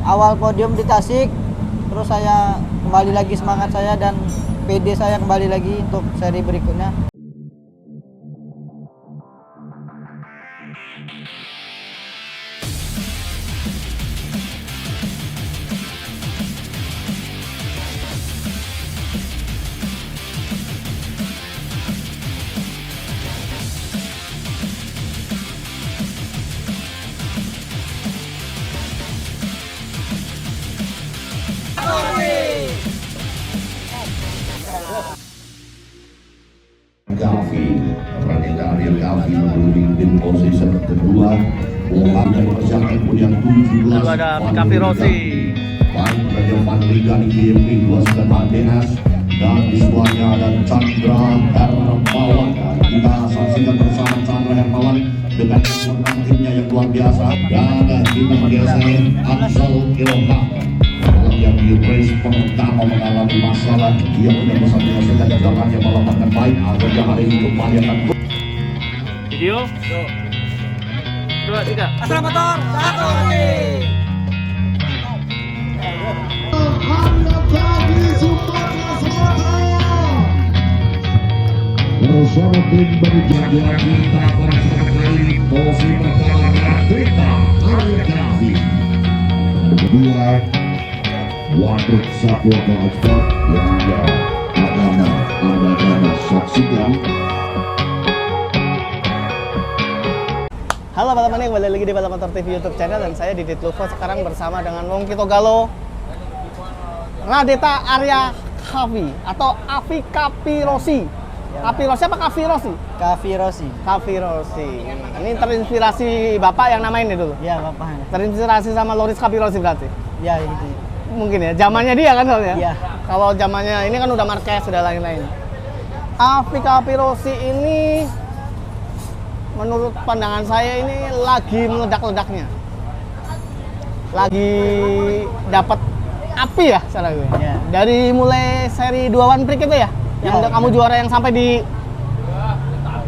awal podium di Tasik, terus saya kembali lagi semangat saya dan PD saya kembali lagi untuk seri berikutnya. Gavi, Pranita Ariel Gavi menduduki di posisi kedua. Bola dan perjalanan kemudian 17. Lalu ada Pikapi Rossi. Baik Raja Pandriga di GMP 2 Atenas dan di sebelahnya ada Chandra Hermawan. Kita saksikan bersama Chandra Hermawan dengan timnya yang luar biasa. Dan kita bergeser Ansel Ilham yang di race pertama mengalami masalah. Dia tidak bisa menyelesaikan jalannya malam akan baik. Akhirnya hari ini kembali akan Video 2, 3. Asal motor, satu lagi. bersama tim berjaga kita bersama kali posisi pertama Pranita Ariel Gavi. Kedua Waduk Satwa Maafkan yang Anda saksikan. Halo Balap Mania, kembali lagi di Balap Motor TV YouTube channel dan saya Didit Luvo sekarang bersama dengan Wong Kito Galo Radeta Arya Kavi atau Avi Kapi Rossi. Kapi Rossi apa Kavi Rossi? Kavi Rossi. Kavi Rossi. Ini terinspirasi Bapak yang namain itu dulu? Ya, Bapak. Terinspirasi sama Loris Kapi Rossi berarti? Ya, gitu. Mungkin ya, zamannya dia kan soalnya? Iya. Kalau zamannya ini kan udah Marquez, sudah lain-lain. Avi Kapi Rossi ini menurut pandangan saya ini lagi meledak-ledaknya. Lagi dapat api ya salah gue. Ya. Dari mulai seri 2 One Prix itu ya? Yang Ya, kamu juara yang sampai di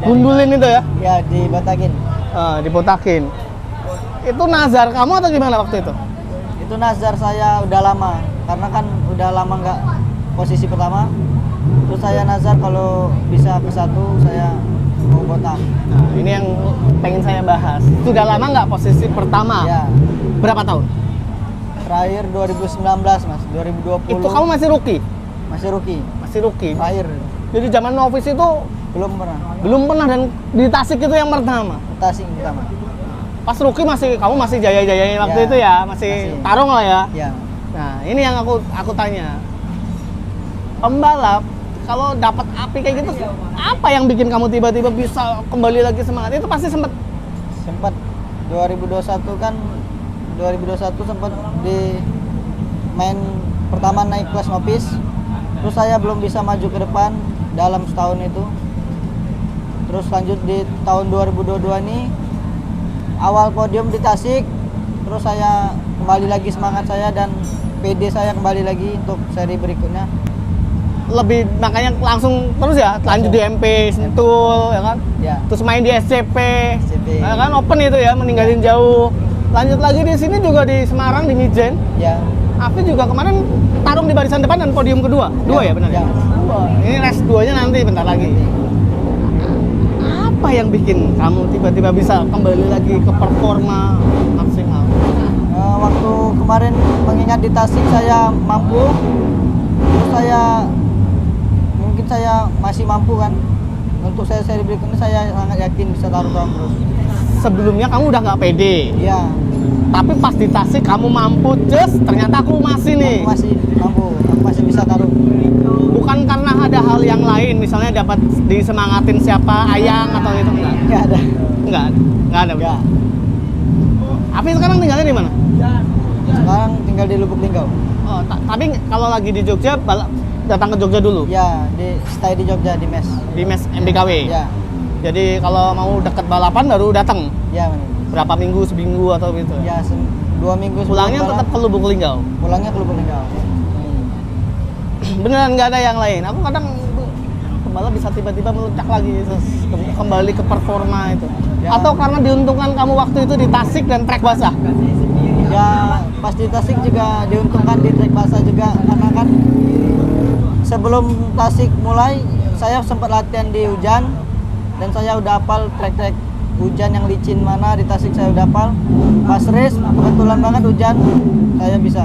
gundulin itu ya? Ya, dibotakin. Dibotakin. Itu nazar kamu atau gimana waktu itu? Itu nazar saya udah lama, karena kan udah lama nggak posisi pertama. Terus saya nazar kalau bisa ke satu saya mau botak. Nah, ini yang pengen saya bahas. Sudah lama nggak posisi pertama? Ya, Berapa tahun? terakhir 2019 mas, 2020. Itu kamu masih rookie? masih rookie, Masih rookie. terakhir Jadi zaman novice itu belum pernah. dan di Tasik itu yang pertama. Tasik pertama. Pas rookie kamu masih jaya-jayanya waktu Ya, itu ya, masih tarung lah ya. Ya, Nah, ini yang aku tanya. Pembalap kalau dapat api kayak gitu, apa yang bikin kamu tiba-tiba bisa kembali lagi semangat? Itu pasti sempat 2021 kan, 2021 sempat di main pertama naik kelas novice. Terus saya belum bisa maju ke depan dalam setahun itu. Terus lanjut di tahun 2022 ini awal podium di Tasik, terus saya kembali lagi semangat saya dan PD saya kembali lagi untuk seri berikutnya. lebih makanya langsung terus ya lanjut di MP Sentul ya kan, Ya, terus main di SCP, SCP. ya kan open itu ya, meninggalin jauh, lanjut lagi di sini juga di Semarang di Mijen. ya, Afi juga kemarin tarung di barisan depan dan podium kedua, dua ya benar ya? Ya. Dua. Ini race 2-nya nanti bentar lagi. Apa yang bikin kamu tiba-tiba bisa kembali lagi ke performa maksimal? Waktu kemarin mengingat di Tasik saya mampu, terus mungkin saya masih mampu kan. Untuk saya seri berikutnya saya sangat yakin bisa taruh terus. Sebelumnya kamu udah nggak pede, Iya, tapi pas di Tasik kamu mampu, ternyata aku masih nih. aku masih mampu, aku masih bisa taruh. Bukan karena ada hal yang lain, misalnya dapat disemangatin siapa, Ayang atau itu enggak? Nggak ada. Enggak ada. Nggak. Afi sekarang tinggalnya di mana? Sekarang tinggal di Lubuk Linggau. Oh, tapi kalau lagi di Jogja, datang ke Jogja dulu. Ya, stay di Jogja di mes. Di mes MBKW. Ya, Jadi kalau mau deket balapan baru datang. ya benar. Berapa minggu, seminggu atau gitu? Ya, 2 minggu sebelum Pulangnya balap, tetap ke Lubuk Linggau. pulangnya ke Lubuk Linggau. Beneran nggak ada yang lain. Aku kadang pembalap bisa tiba-tiba meledak lagi, terus kembali ke performa itu. Ya. Atau karena diuntungkan kamu waktu itu di Tasik dan trek basah. Ya pas di Tasik juga diuntungkan di trek basah juga karena kan sebelum Tasik mulai saya sempat latihan di hujan dan saya udah hafal trek-trek hujan yang licin mana di Tasik saya udah hafal. Pas race kebetulan banget hujan saya bisa.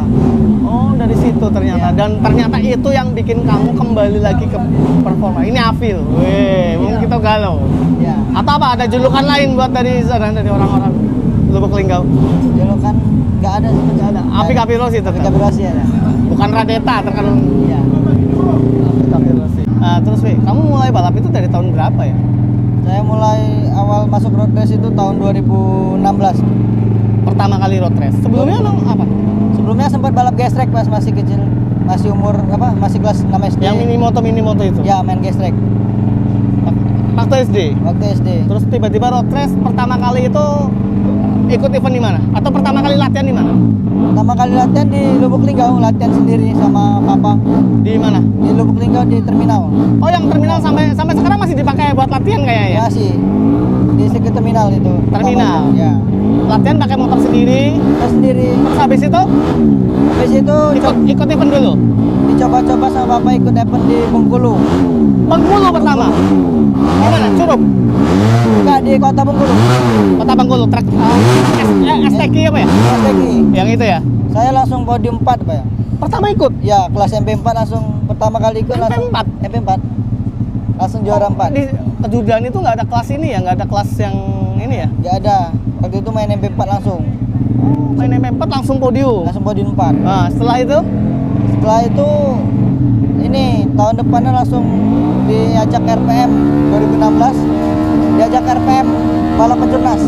Oh, dari situ ternyata. Iya. Dan ternyata itu yang bikin kamu kembali lagi ke performa. Ini Afil. Weh, mungkin Iya. kita galau. Ya, Atau apa? Ada julukan lain buat dari sana, dari orang-orang Lubuk Linggau? julukan nggak ada sih. Nggak ada. Api Kapirosi itu kan? Kapirosi ada. Bukan Radeta terkenal. Iya. Api Kapirosi. Terus Wi, kamu mulai balap itu dari tahun berapa ya? Saya mulai awal masuk road race itu tahun 2016. Pertama kali road race. Sebelumnya apa? Sebelumnya sempat balap gestrek pas masih kecil, masih umur apa? Masih kelas 6 SD. Yang mini moto itu? Ya, main gestrek Waktu SD? waktu SD. Terus tiba-tiba road race pertama kali itu ikut event di mana? Atau pertama kali latihan di mana? Pertama kali latihan di Lubuk Linggau, latihan sendiri sama papa Di mana? di Lubuk Linggau di terminal. Oh, yang terminal sampai sekarang masih dipakai buat latihan kayaknya ya? Masih di sirkuit terminal itu. Terminal? Ya. Latihan pakai motor sendiri. Kita sendiri. Terus habis itu Habis itu ikut event dulu. dicoba-coba sama papa ikut event di Bengkulu. Bengkulu pertama. Gimana? Curup. Enggak di kota Bengkulu. Kota Bengkulu trek STQ apa ya? STQ. Yang itu ya. Saya langsung podium 4, Pak ya. Pertama ikut. Ya, kelas MP4 langsung pertama kali ikut langsung MP4? MP4. Langsung juara 4. Di kejuaraan itu nggak ada kelas ini ya, nggak ada kelas yang ini ya. Enggak ada. Waktu itu main MP4 langsung. Main MP4 langsung podium. Langsung podium 4. Nah, setelah itu Setelah itu ini tahun depannya langsung diajak RPM 2016. Diajak RPM balap Kejurnas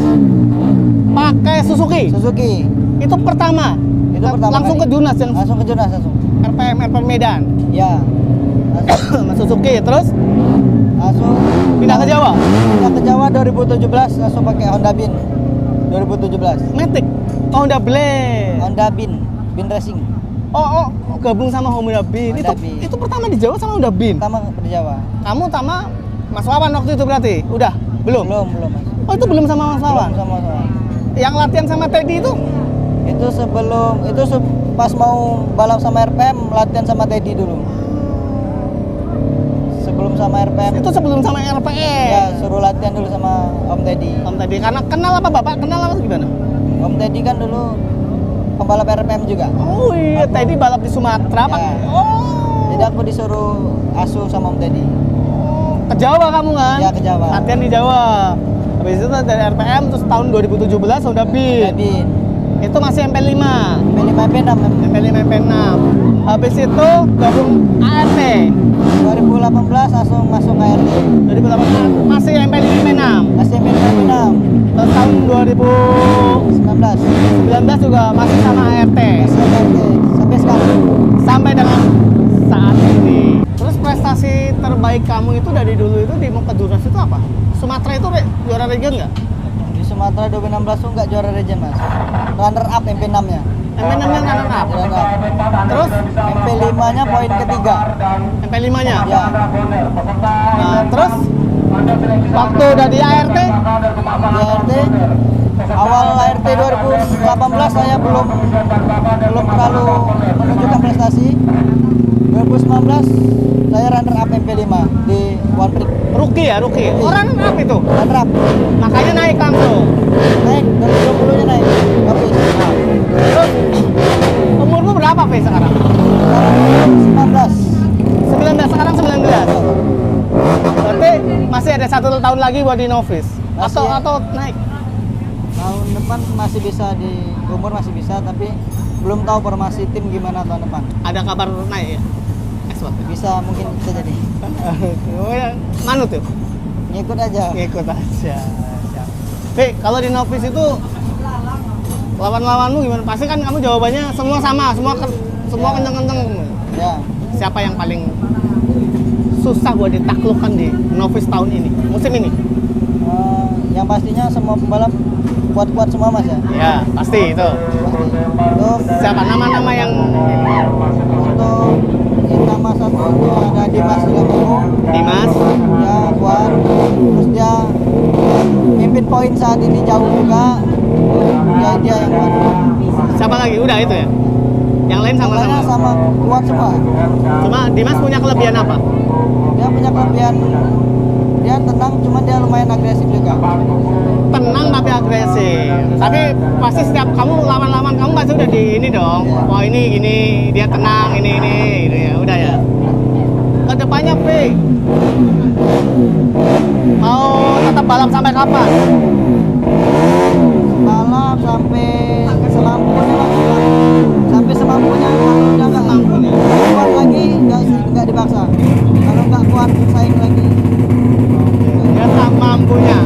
pakai Suzuki. Suzuki. Itu pertama. Itu pertama Langsung kali. ke Jurnas yang Langsung ke Jurnas langsung. RPM Medan. Ya. Langsung, Sama Suzuki. Terus langsung pindah ke Jawa. Pindah ke Jawa 2017 langsung pakai Honda Bin. 2017. Matic. Oh, Honda Blade. Honda Bin Racing. Oh, gabung sama Honda Bin. Honda Bin. Itu pertama di Jawa sama Honda Bin. Pertama di Jawa. Kamu sama Mas Wawan waktu itu berarti? Udah? Belum? Belum, Mas. Oh, itu belum sama Mas Wawan? Belum sama. Yang latihan sama Teddy itu? Itu sebelum pas mau balap sama RPM latihan sama Teddy dulu. Sebelum sama RPM. Itu sebelum sama RPM? Ya, suruh latihan dulu sama Om Teddy. Om Teddy, karena kenal apa Bapak? Kenal apa gimana? Om Teddy kan dulu pembalap RPM juga. Oh iya, Aku- Teddy balap di Sumatera, Pak. Ya. Oh. Jadi aku disuruh asuh sama Om Teddy. Ke Jawa kamu kan? Ya, ke Jawa. Latihan di Jawa. Habis itu dari RPM, terus tahun 2017 Honda Beat. Teddy. Itu masih MP5. MP5 MP6 MP5, MP6. Habis itu gabung ART. 2018 langsung masuk ke ART. 2018 masih MP5, MP6. Masih MP5 MP6 Terus tahun 19 2019 juga masih sama ART. masih ART sampai sekarang. Sampai dengan saat ini. Terus prestasi terbaik kamu itu dari dulu itu di Kejurnas itu apa? Sumatera itu juara region nggak? Di Sumatera 2016 tuh nggak juara region, Mas. Runner up MP6 nya. MP6 nya runner up. Runner up. Terus MP5 nya poin ketiga. MP5 nya. Ya. Nah, terus waktu udah di ART, Di ART awal ART 2018 saya belum terlalu menunjukkan prestasi. 2019 saya runner up MP5 di One Prix. rookie ya, rookie. Oh, runner up itu. Runner up. Makanya naik langsung. Naik 2020 nya naik. Habis. Terus umurmu berapa, Fe, sekarang? Sekarang 19. 19, sekarang 19. Berarti masih ada 1 tahun lagi buat di novice. Masih ya. Atau naik. Tahun depan masih bisa di umur masih bisa tapi belum tahu formasi tim gimana tahun depan. Ada kabar naik ya? Expert. Bisa mungkin bisa jadi. Oh ya, manut tuh. Ngikut aja. Ngikut aja. Fe, kalau di novice itu lawan-lawanmu gimana? Pasti kan kamu jawabannya semua sama, semua Ya. kenceng-kenceng. Ya. Siapa yang paling susah buat ditaklukkan di novice tahun ini, musim ini? Yang pastinya semua pembalap kuat-kuat semua, Mas ya. Ya, pasti itu. Pasti. Untuk Siapa nama-nama yang untuk nama satu itu ada Dimas Ilamu. Dimas? Dia kuat. Terus dia mimpin poin saat ini jauh juga. Dia yang kuat. Siapa Yang lain Lainnya sama-sama. sama kuat semua. Cuma Dimas punya kelebihan apa? Dia punya kelebihan, dia tenang, cuma dia lumayan agresif juga. Tenang tapi agresif. Tapi pasti setiap kamu lawan-lawan kamu pasti udah di ini dong. Oh ini gini, dia tenang, ini gitu ya. Udah ya. Kedepannya P, mau tetap balap sampai kapan? Balap sampai semampunya lah. Sampai semampunya, kalau udah nggak Semampunya. kuat lagi, nggak dipaksa. Kalau nggak kuat, saing lagi. Ya tak mampunya.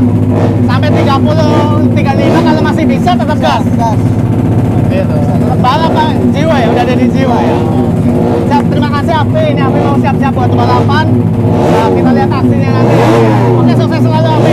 Sampai 30, 35 kalau masih bisa tetap gas. Gas. Gitu. Tetap balap Pak, jiwa ya, udah ada di jiwa ya. Siap, terima kasih Api. Ini Api mau siap-siap buat balapan. Nah, kita lihat aksinya nanti. Oke, sukses selalu Api.